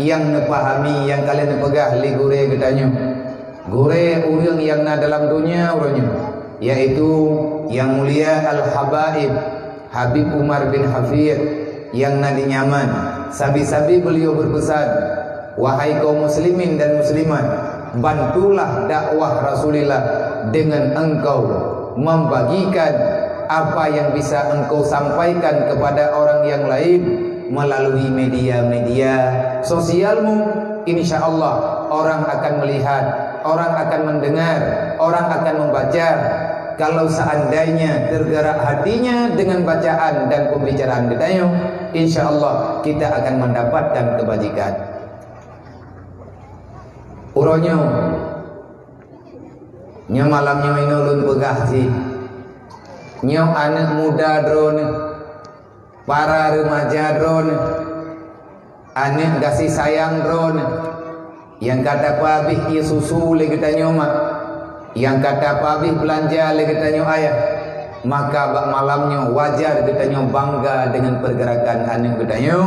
yang nepahami yang kalian nepegah li gure getanyo. Gure urang yang na dalam dunia urangnya, yaitu yang mulia Al-Habaib Habib Umar bin Hafid yang nadi nyaman. Sabi-sabi beliau berpesan, wahai kaum muslimin dan muslimat, bantulah dakwah Rasulullah dengan engkau membagikan apa yang bisa engkau sampaikan kepada orang yang lain melalui media-media sosialmu. Insya Allah orang akan melihat, orang akan mendengar, orang akan membaca. Kalau seandainya tergerak hatinya dengan bacaan dan pembicaraan kita, insya Allah kita akan mendapatkan kebajikan. Uronyo nyo malamnya ini ulun pegah sih, nyo anak muda drone, para remaja drone, anak kasih sayang drone, yang kata pabih ia susu lagi tanya mak, yang kata pabih belanja lagi tanya ayah, maka bak malamnya wajar kita nyo bangga dengan pergerakan anak kita nyo.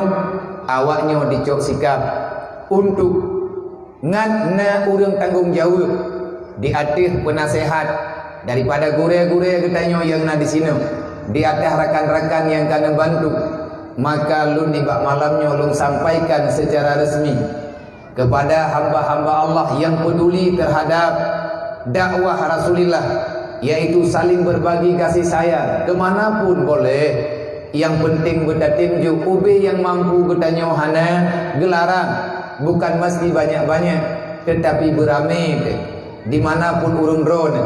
Awaknya dicok sikap untuk ngana urang tanggung jawab di atas penasehat daripada gure-gure kita nyo yang na di sini, di atas rakan-rakan yang kena bantu. Maka lun di bak malamnya lun sampaikan secara resmi kepada hamba-hamba Allah yang peduli terhadap dakwah Rasulullah, yaitu saling berbagi kasih sayang kemanapun boleh. Yang penting berdatinju ube yang mampu bertanya hana gelaran, bukan mesti banyak-banyak, tetapi beramai dimanapun urung drone,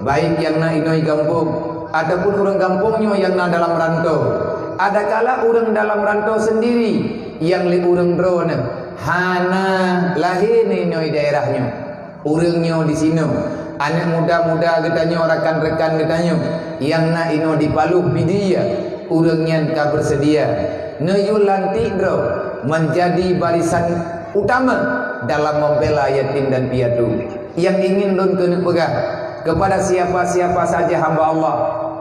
baik yang na inoi kampung ataupun urang kampungnya yang na dalam rantau. Ada kala urang dalam rantau sendiri yang li urang drone hana lahir inoi daerahnya, urangnya di sini. Anak muda-muda getanya, rekan-rekan getanya yang na ino di Paluh Bidia, urangnya ka bersedia neyul lantik bro menjadi barisan utama dalam membela yatim dan piatu. Yang ingin lun kena pegang kepada siapa-siapa saja hamba Allah,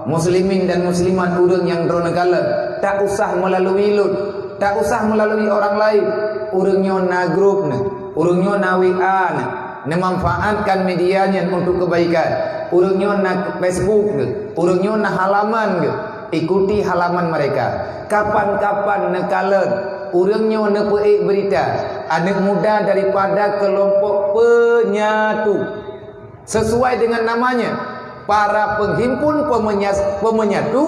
muslimin dan muslimat urang yang drone kala, tak usah melalui lun, tak usah melalui orang lain. Urangnya na grup ne, urangnya na WA ne, memanfaatkan medianya untuk kebaikan. Urangnya na Facebook ke, urangnya na halaman ke, ikuti halaman mereka. Kapan-kapan nekalan urangnya na peik berita anak muda daripada kelompok penyatu, sesuai dengan namanya, para penghimpun pemenyatu,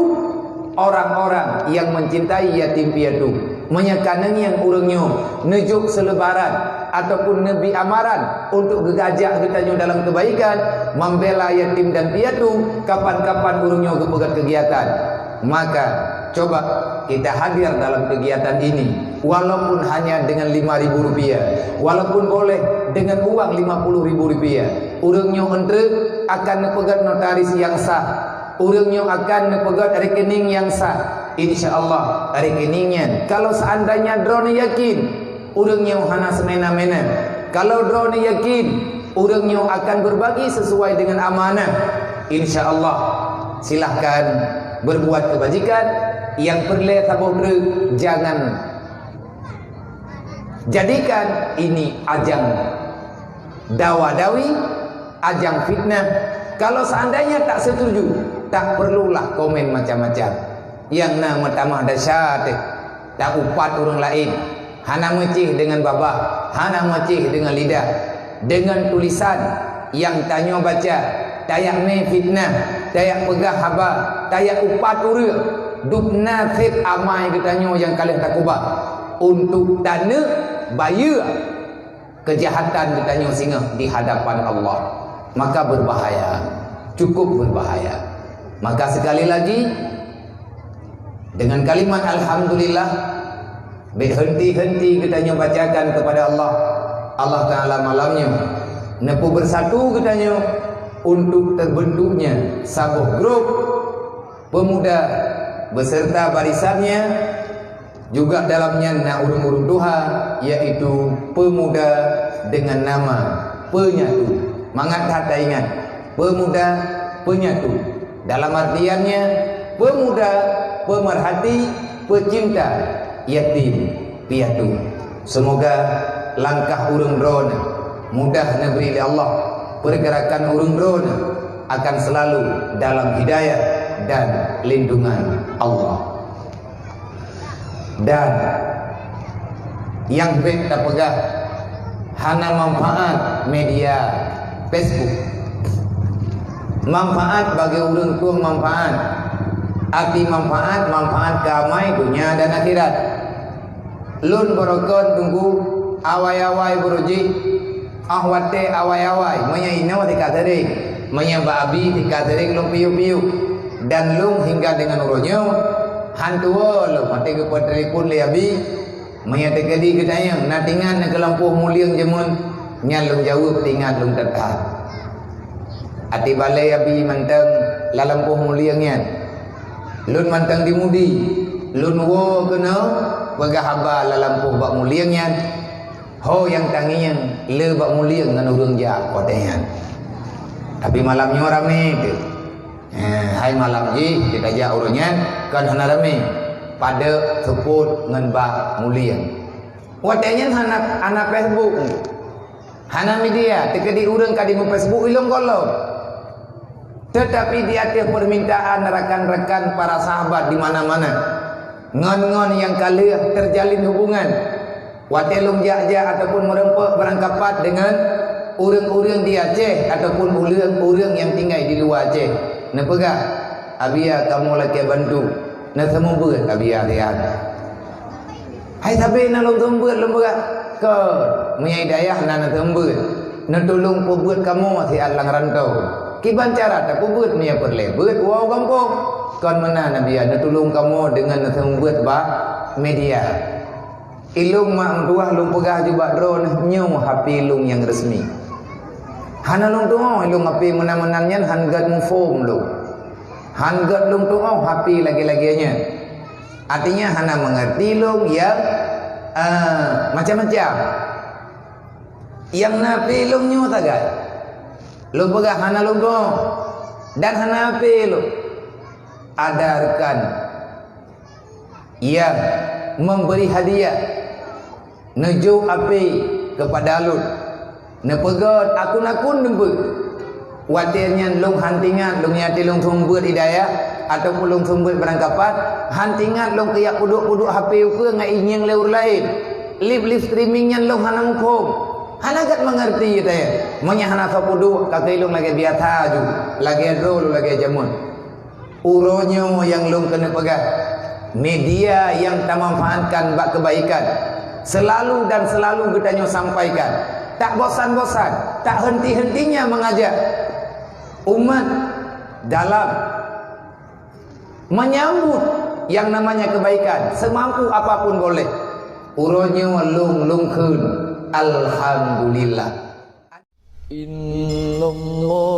orang-orang yang mencintai yatim piatu, menyekanang yang urangnya nejuk selebaran ataupun nebi amaran untuk gegajak kita dalam kebaikan, membela yatim dan piatu. Kapan-kapan urangnya kepegat kegiatan, maka coba kita hadir dalam kegiatan ini, walaupun hanya dengan Rp5.000, walaupun boleh dengan uang Rp50.000. Urangnya entre akan nepegat notaris yang sah, urangnya akan nepegat rekening yang sah. Insya Allah rekeningnya, kalau seandainya drone yakin urangnya hana semena-mena, kalau drone yakin urangnya akan berbagi sesuai dengan amanah, insya Allah silahkan berbuat kebajikan. Yang perlu sabodre, jangan jadikan ini ajang dawa-dawi, ajang fitnah. Kalau seandainya tak setuju, tak perlulah komen macam-macam. Yang nama tamah dasyat, tak upat orang lain, hana mecih dengan babah, hana mecih dengan lidah, dengan tulisan yang tanya baca, tayak me fitnah, tayak pegah haba, tayak upat urang, dupna fit amai katanya yang kalian tak ubah untuk dana bayar kejahatan katanya singa di hadapan Allah. Maka berbahaya, cukup berbahaya. Maka sekali lagi dengan kalimat alhamdulillah, berhenti-henti katanya bacakan kepada Allah. Allah Ta'ala malamnya nepu bersatu katanya untuk terbentuknya sebuah grup pemuda beserta barisannya, juga dalamnya na urung-urung duha, yaitu pemuda dengan nama penyatu. Mangat hata ingat, pemuda penyatu, dalam artiannya pemuda pemerhati, pecinta yatim piatu. Semoga langkah urang drone mudah negeri Allah, pergerakan urang drone akan selalu dalam hidayah dan lindungan Allah. Dan yang kita pegang hana manfaat media Facebook, manfaat bagi urang tua, manfaat arti manfaat kamai dunia dan akhirat. Lun borokon tunggu awai-awai beruji ahwate awai-awai menyainau tika tering menyamba abi tika tering lung piu-piu dan lung hingga dengan uronyo hantua lo mati ke telefon le abi menyate kedi kedayang natingan ke lampu muliang jemun nyalung jawab tingat lung tetap ati balai abi manteng la lampu muliangnya lun manteng dimudi lun wo kena wagah haba la lampu bak muliangnya ho yang tangian le bak muliang dengan urang ja kotean tapi malamnya rame tu hai malam ji kita ja urangnya kan hana rame pada sebut ngan bak muliang kotean anak Facebook hana media tekedi urang kadi mu Facebook ilong kolom. Tetapi di atas permintaan rekan-rekan para sahabat di mana-mana, ngon-ngon yang kali terjalin hubungan, watelung jaja ataupun merempek berangkapat dengan urang-urang di Aceh ataupun urang-urang yang tinggal di luar Aceh. Nepegah, abia kamu lagi bantu, na semua buat abia dia. Hai tapi na long tembut lembut ke menyai dayah na tembut, na tolong pembuat kamu si alang rantau. Kiban cara tak kubut ni apa lebut wow kampung kon mana nabi ana tolong kamu dengan sembut ba media ilung mak mentuah lung pegah juga drone nyu HP lung yang resmi hana lung tuau ilung HP menan-menannya hangat mu form lu hangat lung tuau HP lagi-laginya artinya hana mengerti lung yang macam-macam yang nabi lung nyu tagay lu pegah hana lu dong dan hana api lu ada rekan yang memberi hadiah neju api kepada lu nepegot akun-akun dembut watirnya lu hantingan lu nyati lu sumber hidayah ataupun lu sumber berangkapan hantingan lu kayak puduk-puduk HP ke ngai ingin leur lain live streamingnya lu hana mukum hana kat mengerti kita ya. Monya hana sapudu kakek lung lagi biasa ju, lagi rol lagi jamun. Uronyo yang lung kena pegang. Media yang tak manfaatkan bak kebaikan. Selalu dan selalu kita nyo sampaikan. Tak bosan-bosan, tak henti-hentinya mengajak umat dalam menyambut yang namanya kebaikan semampu apapun boleh. Uronyo lung kun. Alhamdulillah. Innallaha